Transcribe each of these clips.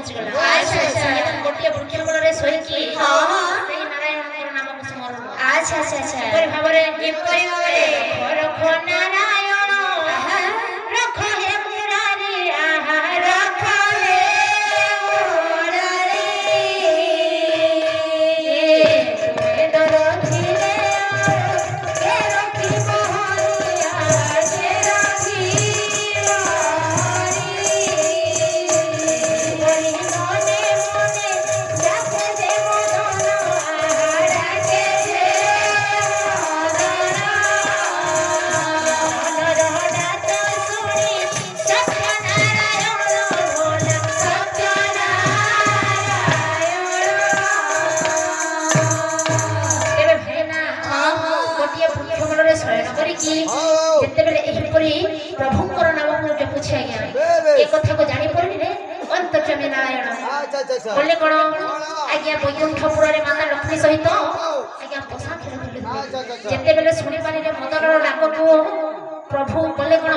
ପହଞ୍ଚି ଗଲା। ଆଚ୍ଛା ଗୋଟିଏ ବୃକ୍ଷ ମୂଳରେ ଶୋଇକି ସେଇ ନାରାୟଣଙ୍କର ନାମକୁ ସ୍ମରଣ। ଆଚ୍ଛା ଏପରି ଭାବରେ ରଖ ନାରାୟଣ ରଖ ହେ ମୁରାରୀ ରଖ ହେ ମୁରାରୀ ଦରଧିରେ କେ ରଖିବ ହରିଆ କେ ରଖିବ ହରି ମନେ ମନେ ଯାତେ ଯେ ମଦନ ଡାକେ ଯେ ଯେତେବେଳେ ଏହିପରି ପ୍ରଭୁଙ୍କର ନାମକୁ ଜପୁଛି ଆଜ୍ଞା ଏ କଥାକୁ ଜାଣିପାରିଲେ ଅନ୍ତର୍ଯାମୀ ନାରାୟଣ କଲେ କଣ ଆଜ୍ଞା ବୈକୁଣ୍ଠପୁରରେ ମାତା ଲକ୍ଷ୍ମୀ ସହିତ ଆଜ୍ଞା ପୋଷା ଖେଳୁଥିଲେ। ଯେତେବେଳେ ଶୁଣିପାରିଲେ ମଦନର ଡାକକୁ ପ୍ରଭୁ କଲେ କଣ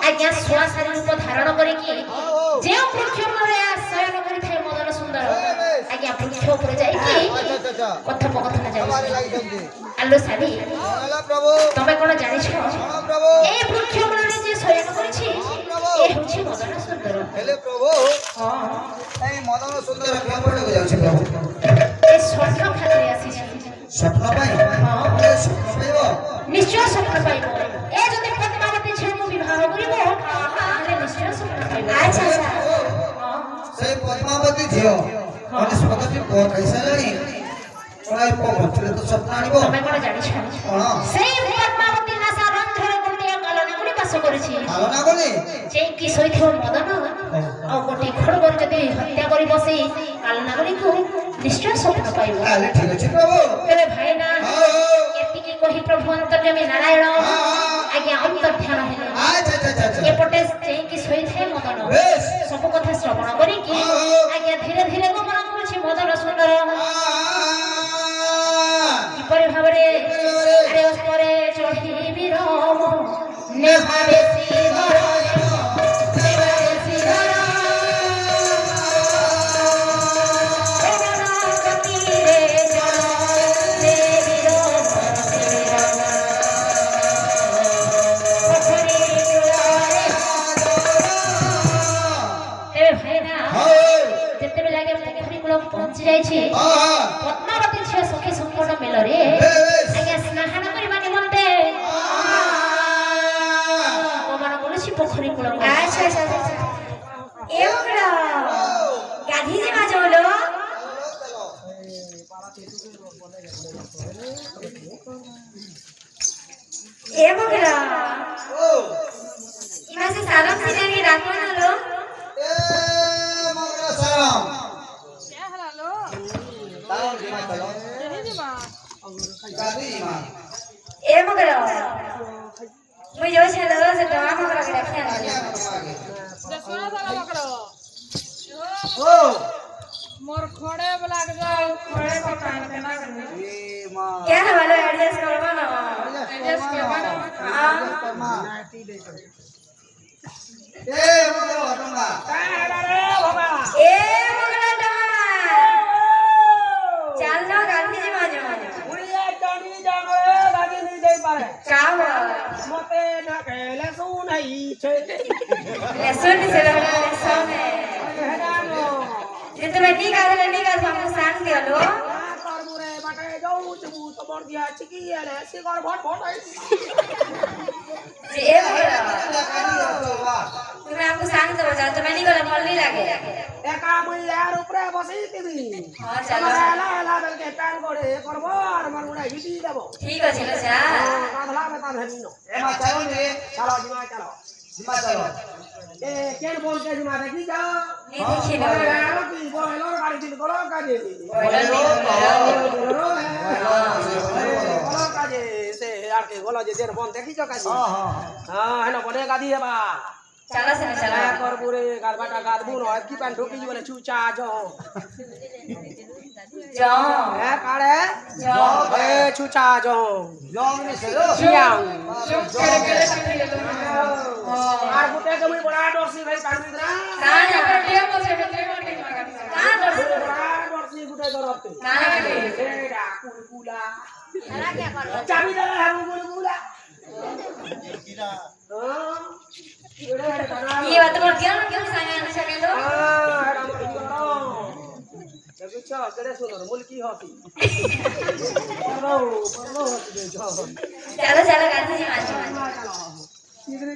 ଆଜ୍ଞା ସୁଆସାରୀ ରୂପ ଧାରଣ କରିକି ଯେଉଁ ବୃକ୍ଷ ମୂଳରେ ଶୟନ କରିଥାଏ ମଦନ ସୁନ୍ଦର ଆଜ୍ଞା ବୃକ୍ଷ ଉପରେ ଯାଇକି କଥୋପକଥନ ଚାଲିଛି। ଆଲୋ ସାରୀ ତମେ କଣ ଜାଣିଛ এই ବୃକ୍ଷ ମୂଳରେ ଯେ ଶୟନ କରିଛି ଏ ହେଉଛି ମଦନ ସୁନ୍ଦର। ହେଲେ ପ୍ରଭୁ এই মদন সুন্দর কেবড়କୁ ଯାଉଛି ପ୍ରଭୁ ଏ ସ୍ୱପ୍ନ ଖାଲି ଆସିଛି। ସ୍ୱପ୍ନ ପାଇଁ ସ୍ୱପ୍ନ ପାଇବ ନିଶ୍ଚୟ ସ୍ୱପ୍ନ ପାଇବ। ଏ ଯଦି ପଦ୍ମାବତୀ ଝିଅକୁ ବିବାହ କରିବ ତାହେଲେ ନିଶ୍ଚୟ ସ୍ୱପ୍ନ ପାଇବ। ଆଚ୍ଛା সেই পদ্মাবতী ঝিও বনস্পতি পুଅ ଖାଇସାରିଲାଣି କଣ ଏ ପବନରେ ତ ସ୍ୱପ୍ନ ଆଣିବ। ତମେ କଣ ଜାଣିଛ କଣ ସେଇ ପଦ୍ମାବତୀ ନାସା ରନ୍ଧ୍ରରେ ଗୋଟିଏ କାଲନାଗୁଡ଼ି ବାସ କରିଛି। ଆଲୋନା ଗଲି ଯାଇକି ଶୋଇଥିବ ମଦନ ଆଉ ଗୋଟିଏ ଖଡ଼ଗରୁ ଯଦି ହତ୍ୟା କରିବ ସେଇ କାଲନାଗୁଡ଼ିକୁ ନିଶ୍ଚୟ ସ୍ୱପ୍ନ ପାଇବ। ତାହେଲେ ଠିକ ଅଛି ପ୍ରଭୁ। ତେବେ ଭାଇନା ଏତିକି କହି ପ୍ରଭୁ ଅନ୍ତର୍ଯାମୀ ନାରାୟଣ ଆଜ୍ଞା ଅନ୍ତର୍ଧ୍ୟାନ ହେଲେ। ଏପଟେ ଯାଇକି ଶୋଇଥାଏ ମଦନ ସବୁ କଥା ଶ୍ରବଣ କରିକି ଆଜ୍ଞା ଧୀରେ ଧୀରେ ଗମନ କରୁଛି ମଦନ ସୁନ୍ଦର। କିପରି ଭାବରେ ଆରେ ଉପରେ ଚଢ଼ିବି ରମ ନେଭାବେ ଶ୍ରୀଧର ନେଭାବେ ଶ୍ରୀଧର ଯେତେବେଳେ ଆଜ୍ଞା ପୋଖରୀ କୂଳ ପହଞ୍ଚି ଯାଇଛି ପଦ୍ମାବତୀ ଝିଅ ସଖୀ ସଂକଟ ମେଲରେ ଆଜ୍ଞା ସ୍ନାନ କରିବା ନିମନ୍ତେ ଗମନ କରୁଛି ପୋଖରୀ କୂଳକୁ। ଗାଧି ଯିବା ଚলো ଏ ବଗରା ইমা সে সালাম সিলেনি ডাকো না লো এ মগরা সালাম क्या हला लो তাও দিমা চলো यही जी मां গাদি মা এ বগরা মুই যাই ছেলে সে দমা বগরা কে রাখিয়া আগে আগে दसवा साला पकड़ो ও मोर खोड़े लग जाओ खोड़े को कान के ना करने এ মা কে হলো এডজাস্ট করবা না एडजस्ट करवा ना মা এ মগরা হটঙ্গা का रे बाबा এ বগরা দমা চাল না গাধি ଯିବା जो उड़िया चढ़ी जानो रे गाड़ी नहीं दे पारे কাম मते ना कहले सुनई छे লেসন से লেসন हेडानो যে তুমি নি গাধলে নি গাধ हमको सांग दियो कर मुरे बाटे जाऊ तू तो बोल दिया चिकी है सिगर भट भट आई যে এ বগরা তুমি हमको सांग दो जा তুমি নি গলে ভাল নি লাগে एका मुई यार ऊपरे बसी तिबी हां चलो ला ला दल के पैन कोड़े करबो और मन मुड़ा हिटी देबो ঠিক আছে লো যা काधला में ता भेनो এ মা চলো রে चलो जिमा चलो দিমা চলো ए केन बोल के जिमा देखी जा নি দেখি না बोलो की बोलो गाड़ी दिन बोलो काजे बोलो काजे से यार के बोलो जे देर फोन देखी जा काजे हां है ना बोले गादी है बा चला से चला कर पूरे गारबाटा गादबू न की पैन ठोकी बोले चूचा जो जो है काड़े जो ए चूचा जो জং নি সেলো चियाऊ हां আর বুটে কমি বড়া ডরসি ভাই কান মিত্রা ना ना ଚାବି ଦେଲା ହାବୁ ବୁଲବୁଲା ये बात बोल दिया ना क्यों सांगे आने चले तो দেখছ কেড়ে সুন্দর মুলকি হসি चलो चलो गाड़ी जी मार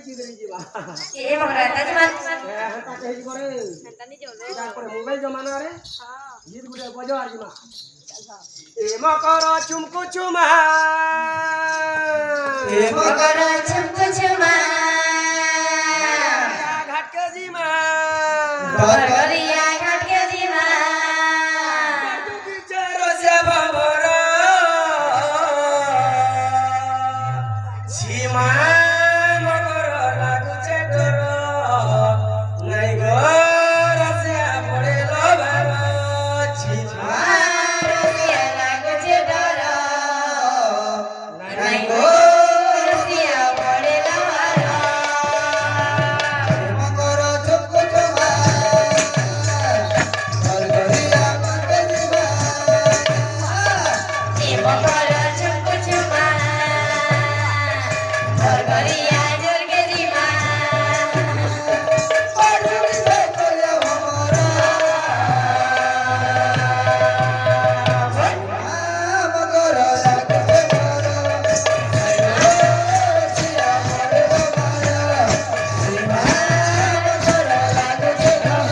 কিদরে ଯିବା ये मगर ताज मार হেতা কেহি করে তারপরে মোবাইল জমানা রে গীত গুড়ে বজো আর ଯିବା এ মকর চুমকু চুমা এ মকর चुमको चुमा ঘাট কে জিমা बरगरिया घाट के जीमा রসে বাবর ঝিমা মকর লাগুছে ডর নাই গো রসে পড়ে লো বাবা ঝিমা रसिया लागो छे डर নাই গো रसिया पड़े लवार মকর চুমকু চুমা বরগরিয়া ঘাটে জিমা ए मकर चुमको चुमा बरगरिया जोर के जीमा পড়ুনি দেখলে ভমরা মকর লাগতে বড় রসিয়া পড়ে বাবা জিমা মকর লাগতে বড়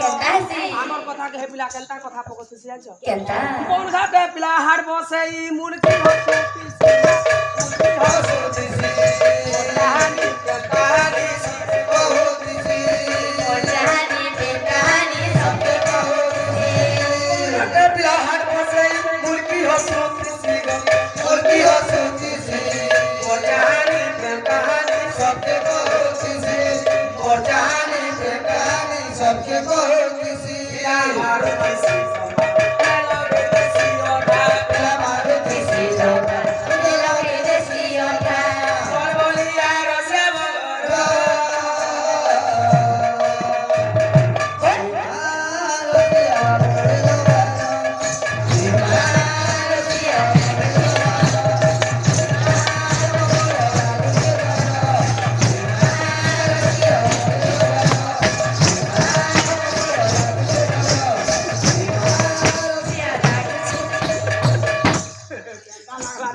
केंता से আমার কথা কে পিলা কেনতা কথা পকছি জানছ केंता কোন ঘাটে পিলা হাড় বসে ই মুনকি হচ্ছে মুনকি হচ্ছে কহানি কহানি और जहानी पे कहानी सबके ঘাটে পিলা হাড় বসে ই মুনকি হচ্ছে কহানি কহানি सबके कहो किसी মারো কিসি হেলো বেসি ওটা हमारे किसी जोगा दिलों के देसी ओठा বল বলিয়া রসে বল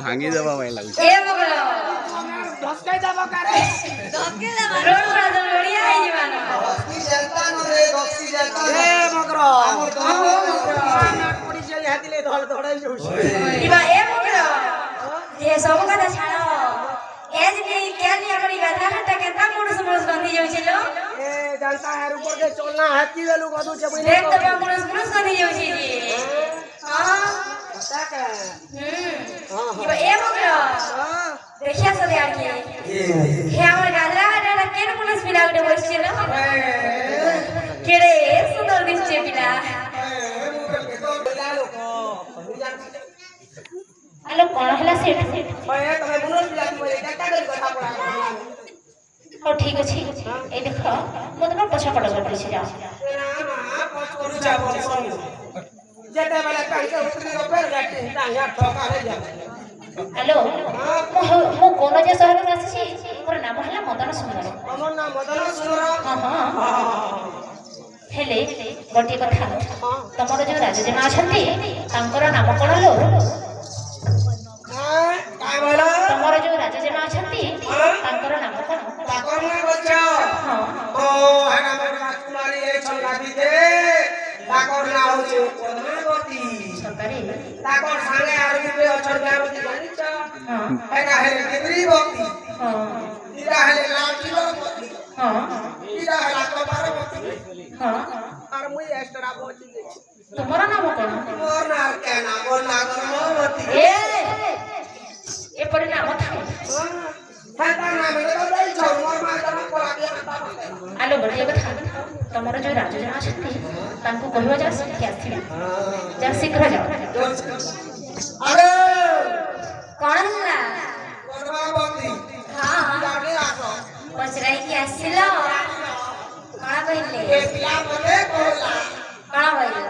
ভাঙি যাবা মাই লাগুছে ए मगर ধসকাই যাব কারে रोड पर तो बढ़िया है जीवाना এ মগর নাট পড়ি যাই হাতিলে ধল ধড়াই যাউছি इबा ए मगर ये सब কথা ছাড়ো এজ নি কেন আমরি গাধা হাটা কেনতা মুড়স মুড়স গন্ধি যাଉଛି लो এ জানতা है ऊपर के चलना हाथी वेलु गदु छे बइले देख तो मुड़स मुड़स गंधी जाଉଛି जी हां ताक इबा ए मगर हां देखिया सदे आर के हे हमर गाधरा हाटा केन मुड़स पिला उठे बसছে लो केड़े सुंदर दिसছে पिला हेलो कौन हला सेठ ओए तमे मुनोर पिला तुमे एकटा कर कथा पड़ा हो ठीक अछि ए देखो मो तम पछा पड़ गई छी जा जेते बेला टांके उतरी रो फेर गाटी टांगा ठोका रे जा हेलो मो कोन जे शहर में आसी मोर नाम हला मदन सुंदर हमर नाम मदन सुनर हां हेले गोटे कथा तमर जो राजजेमा अछंती तांकर नाम कोन लो काय बोला तमर जो राजजेमा अछंती तांकर नाम कोन ताकर ना बच्चा हां ओ हेना मोर राजकुमारी ए छन लागी दे ताकर ना होचे पद्मावती सरकारी ताकर संगे आरबी पे अक्षर गावती जानी छ हां हेना हेले केतरी भक्ति हां इरा हेले लाठी भक्ति हां इरा हेला कपार भक्ति हां और मुई एक्स्ट्रा बोची दे तुम्हारा नाम कोन मोर ना के ना मोर ना करमवती ए पर नाम था हेता ना मेरे को दई छ मोर मा तना कोला के ना आलो गोटे कथा तमर जो राजजेमा अछंती तांको कहवा जा के आसी जा शीघ्र जाओ अरे कोण हला पद्मावती हां जाने आसो पचराई की आसिलो कोण କହିଲେ ଏ ପିଲା ମତେ କହିଲା କଣ କହିଲେ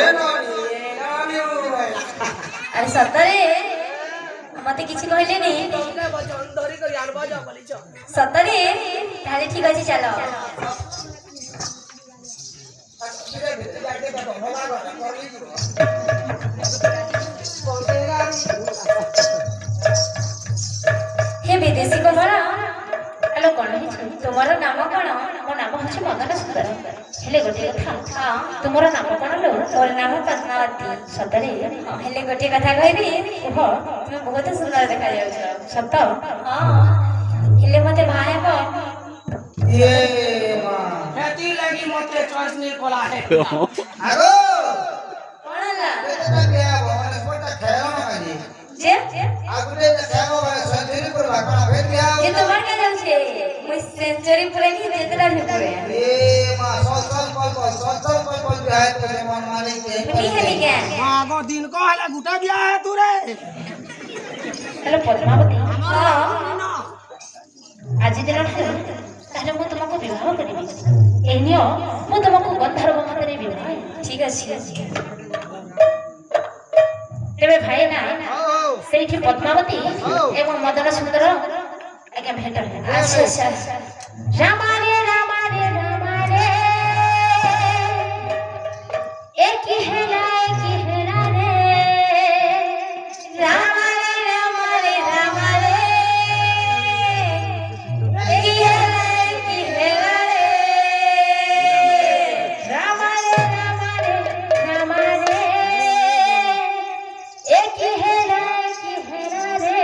ଏ ନନି କହିଲା ଆରେ ସତରେ ମତେ କିଛି କହିଲେନି ତମେ ବଚନ ଧରି କରି ଆଣବ ଯ ବୋଲିଛ ସତରେ ତାହେଲେ ଠିକ ଅଛି ଚାଲ ସିରେ ଭିତରେ ଯାଇତେ ତ ଭଲା ଗଲା କରି ଯିବ ହେ ବିଦେଶୀ କମଳ ଆଲୋ କଣ ହେଇଛି? ତୁମର ନାମ କଣ ମୋ ନାମ ହଉଛି ମଦନ ସୁନ୍ଦର। ହେଲେ ଗୋଟିଏ କଥା, ହଁ ତୁମର ନାମ କଣ ଲୋ? ମୋର ନାମ ପଦ୍ମାବତୀ ସତରେ? ହଁ, ହେଲେ ଗୋଟିଏ କଥା କହିବି କୁହ। ତୁମେ ବହୁତ ସୁନ୍ଦର ଦେଖାଯାଉଛ ସତ? ହଁ ହେଲେ ମତେ ବାହା ହେବ ଏ ମା ହେତି ଲାଗି ମତେ ଚଏସ୍ ନି କଲା हे আগো କଣ ହେଲା এটা বিয়া বলে কোটা খেলো না আজি ଯେ আগুরে খেলো সঞ্চরি করবা কোন বে বিয়া ଯେ তোমার কে যাচ্ছে মুই সেঞ্চুরি পুরে কি যেতলা ভিতরে এ মা সল কল বিয়া করে মন মারি কে কি হেলি কে आगो दिन को हला गुटा बिया है तू रे ଆଲୋ ପଦ୍ମାବତୀ, ହଁ ଆଜି ଦିନଠାରୁ ତାହେଲେ ମୁଁ ତୁମକୁ ବିବାହ କରିବି। ଏ ନିଅ, ମୁଁ ତୁମକୁ ଗନ୍ଧର୍ବ ମତରେ ବିବାହ କରିବି। ঠিক আছে ତେବେ ଭାଇନା ସେଇଠି ପଦ୍ମାବତୀ ଏବଂ ମଦନ ସୁନ୍ଦର ଆଜ୍ଞା ଭେଟ ହେଲା। আচ্ছা আচ্ছা ରାମାରେ ରାମାରେ ରାମାରେ ଏକି ହେଲା ରେ রাম রে রাম রে রাম রে কি হেলা রে ରାମାରେ ରାମାରେ ରାମାରେ ଏକି ହେଲା ରେ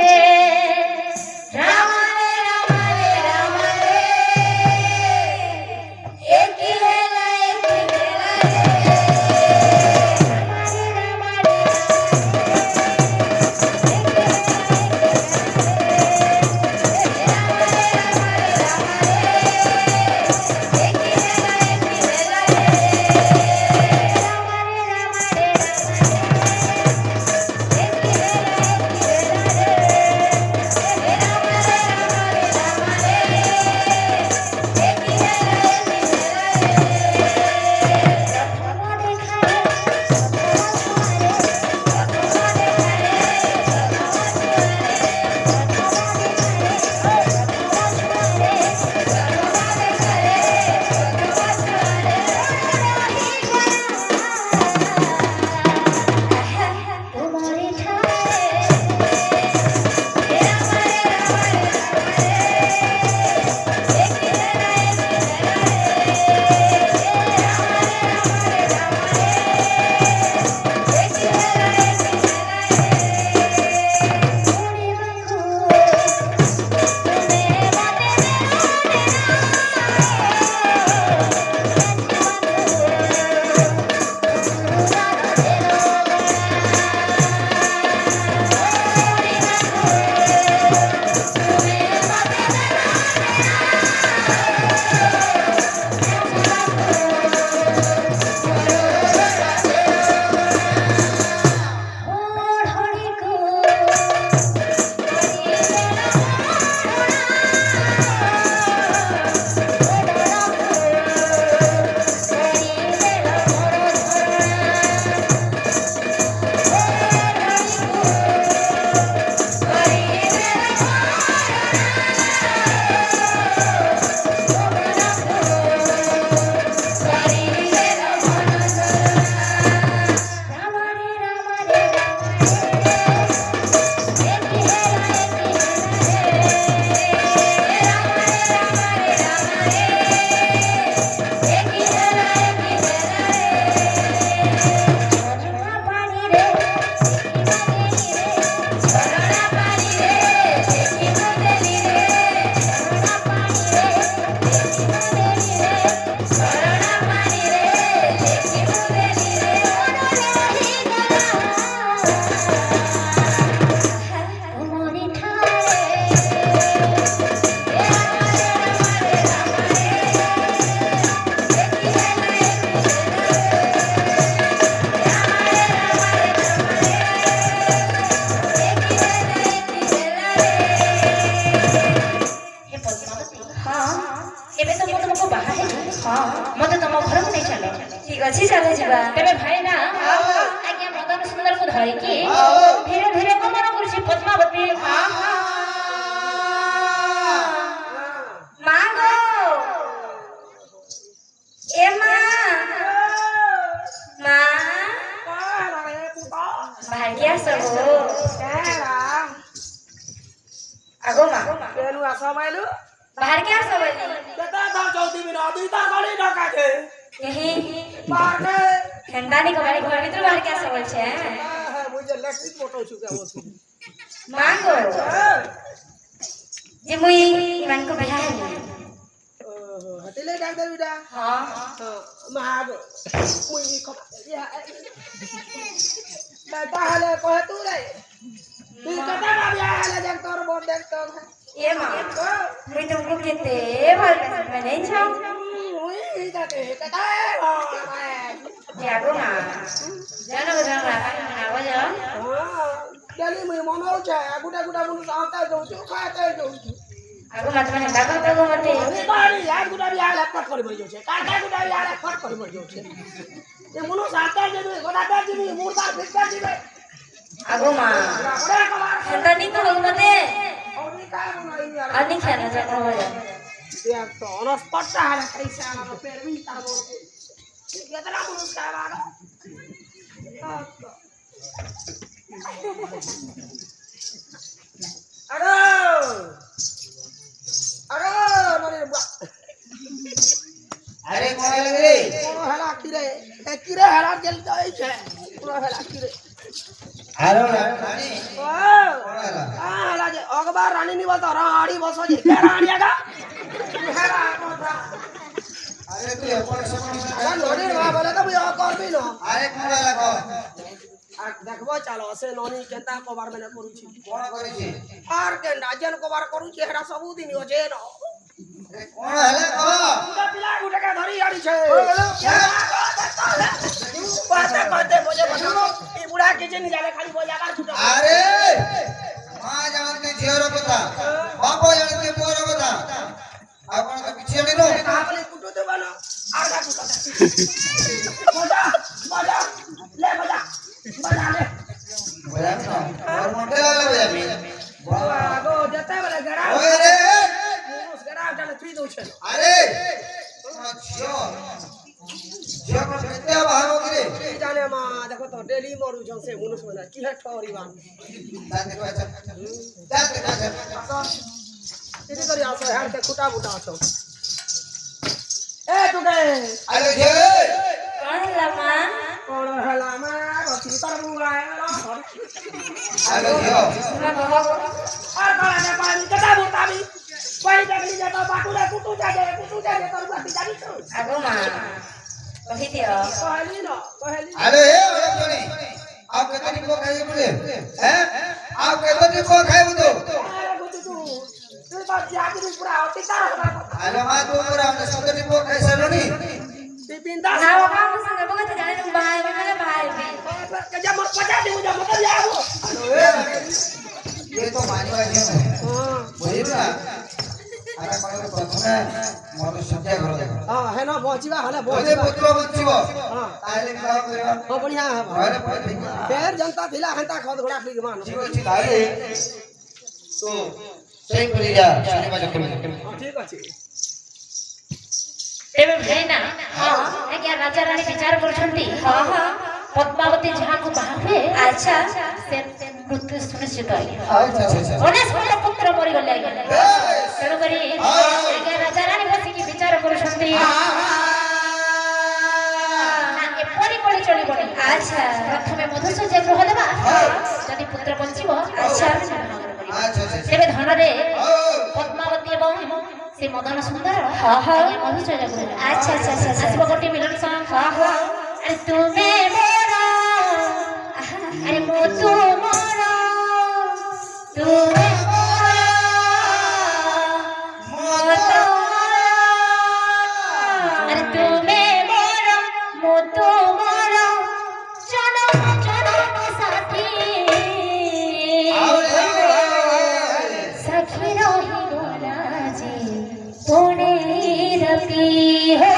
রাম রে রাম রে রাম রে ହଁ ମତେ ତମ ଘରକୁ ନେଇ ଚାଲ। ଠିକ ଅଛି ଚାଲ ଯିବା। ତେବେ ଭାଇନା ଆଜ୍ଞା ମଦନ ସୁନ୍ଦରକୁ ଧରିକି ଧୀରେ ଧୀରେ ଗମନ କରୁଛି ପଦ୍ମାବତୀ। ମା ଗো ଏ ମା ମା ବାହାରକି ଆସ ଗো। ଆଗो ମା কেনু আসা মাইলু ବାହାରକି ଆସ ବୋଲି কেতা দাও চৌদি মিনা দুইটা গলি ঢাকাছে କେହି বারকে ହେନ୍ତାନି କବାଡ଼ି ଘର ଭିତରୁ ବାହାରକି ଆସ ବୋଲଛେ। মুই যে ইলেকট্রিক মোটর ছুকে বলছি ମା ଗো ଯେ ମୁଇଁ ଏମାନଙ୍କୁ ବିହା ହେଲି। হতিলে ডাক দে বিটা ହଁ মাগ মুই খবা ইয়া তাহলে কহে তু রে তুই কেতা না বিয়া হেলে দেখ তোর বোন দেখ তো ଏ ମା ମୁଇଁ ତୁମକୁ କେତେ ଭଲ ପାଇଛି ନାଇଁ ଛାଉ মুই তাতে কেতা ଯେ ଆଗୋ ମା ଜାନ ଜାନ ବାପା ନାବ ଯା ଡେଲି ମୁଇ ମନଉଛେ ଗୁଟା ଗୁଟା ମୁନ ସାଉତା ଦଉଛୁ ଖାଇତେ ଦଉଛୁ ଆଗୋ ମା ତମେ ହେନ୍ତା କର ତାଗୋ ମତେ अरे बारी यार गुडा भी आला फट कर मर जाउछे काका गुडा भी आला फट कर मर जाउछे ए मनो साता जेबे गोदाटा जेबे मुर्दा फिटका जेबे आगो मା बड़ा कबार हेन्ता नी कहो मते और भी का बनाई यार अनि खाना जा कहो जा देख तो अनस पट्टा है कैसे आना तो पैर भी ता बोल केतना मुनुस का बागा अरे अरे मरे अरे कोण आलं रे हेला किरे ए किरे हेला जल जाई छे पूरा हेला किरे अरे राणी ओ कोण आला आ हेला जे अखबार रानी नि बता राणी बसो जे के राणी आगा हेला मोटा अरे तू अपन समझ आ नोनी बा बोले तो बुआ कर भी न अरे कोण आला को आ देखबो चलो से नोनी केता कबार में करू छी कोण करिछि आर के नाजन कबार करू छी हेला सब दिन हो जे न अरे कोण आला को गुटा पिला गुटा का धरी आड़ी छे बाते बाते मुझे बताओ ई बुढ़ा के जे नि जाने खाली बोया का छुटा अरे मां जानते झियोर କଥା बापो जानते पुअर କଥା आपण तो पिछे नहीं रो आपले कुटो तो बनो आधा कुटा मजा मजा ले मजा मजा ले बजा ना और मोटे वाला बजा भी आगो जते वाला गरा ओए रे उस गरा चले थ्री दो छे अरे झियो झियो को कहते अब हारो गिरे की जाने मां देखो तो डेली मरु जं से मुनुस बना की है ठोरी बान जाते इति करी आसो हेर के कुटा बुटा आसो ए टुके अरे झियो कोन ला मा कोन हला मा रति तर बुआए अरे झियो मा कहो आ कला ने पानी कटा बुटा भी कोई देखली जे तो बाकुले कुटू जाजे तर बाती जानी छो आगो मा कहि दियो कहली अरे हे ओए जोनी आप केतनी को खाई बोले हैं आप केतनी को खाई बुदो अरे गुतू तू तो जागी पूरा होती तार अरे मां तू पूरा हमने सतनी को खाई सलोनी बिपिंदा ना बाबा मुझे बगत जाने तुम भाई मैंने भाई भी के जा मत पचा दे मुझे मत ले आओ ये तो मानी बाजी है हां बुझी ना अरे माने प्रथमे मोर सत्य घर हां है ना बचिबा हले बोले पुत्र बचिबो हां ताले का करबा हो बढ़िया है अरे भाई फेर जनता भिला हंता खद घोड़ा फ्री मान ठीक अछि ताले तो सही करी जा सिनेमा चक्कर में ठीक अछि ତେବେ ଭାଇନା ଆଜ୍ଞା ରାଜା ରାଣୀ ବିଚାର କରୁଛନ୍ତି ପଦ୍ମାବତୀ ଯାହାକୁ ବାହା ହୁଏ अच्छा ସେ ମୃତ୍ୟୁ ସୁନିଶ୍ଚିତ अच्छा ଅନେକ ପୁତ୍ର ମରିଗଲେ ଆଜ୍ଞା ତେଣୁକରି ଆଜ୍ଞା ରାଜା ରାଣୀ ବସିକି ବିଚାର କରୁଛନ୍ତି ନା ଏପରି କରି ଚଳିବନି अच्छा ପ୍ରଥମେ ମଧୁସୂର୍ଯ୍ୟ ଗ୍ରହ ଦେବା ଯଦି ପୁତ୍ର ବଞ୍ଚିବ अच्छा ତେବେ ଧନରେ ପଦ୍ମାବତୀ ଏବଂ ସେ ମଦନ ସୁନ୍ଦର ମଧୁସୂର୍ଯ୍ୟ ଗ୍ରହ अच्छा अच्छा अच्छा ଆସିବ ଗୋଟେ ମିଲନ ସଙ୍ଗ ଆରେ ତୁମେ ମୋର ଆରେ ମୁଁ ତୁମର ତୁମେ ଆରେ ତୁମେ ମୋର ମୁଁ ତୁମର ଜନମ ଜନମ ସାଥୀ सखी रही बोला जी पुणे रती है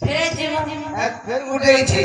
ফেরে জীবন এক ফের উঠেছে